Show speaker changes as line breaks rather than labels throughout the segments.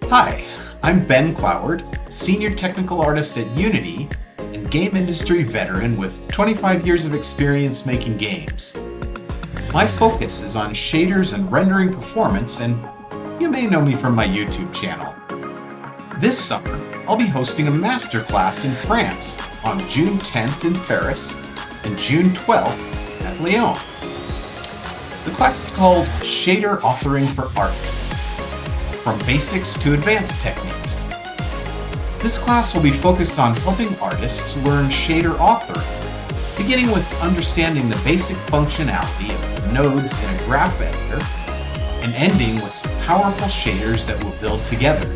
Hi, I'm Ben Cloward, Senior Technical Artist at Unity and game industry veteran with 25 years of experience making games. My focus is on shaders and rendering performance, and you may know me from my YouTube channel. This summer, I'll be hosting a masterclass in France on June 10th in Paris and June 12th at Lyon. The class is called Shader Authoring for Artists, from basics to advanced techniques. This class will be focused on helping artists learn shader authoring, beginning with understanding the basic functionality of nœuds in a graph editor, and ending with some powerful shaders that will build together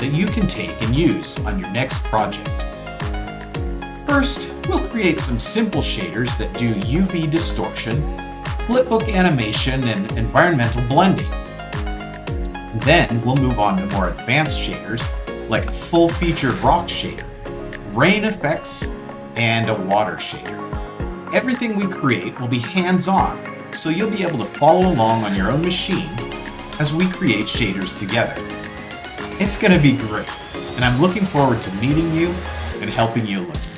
that you can take and use on your next project. First, we'll create some simple shaders that do UV distortion, flipbook animation, and environmental blending. Then we'll move on to more advanced shaders like a full-featured rock shader, rain effects, and a water shader. Everything we create will be hands-on, so you'll be able to follow along on your own machine as we create shaders together. It's going to be great, and I'm looking forward to meeting you and helping you learn.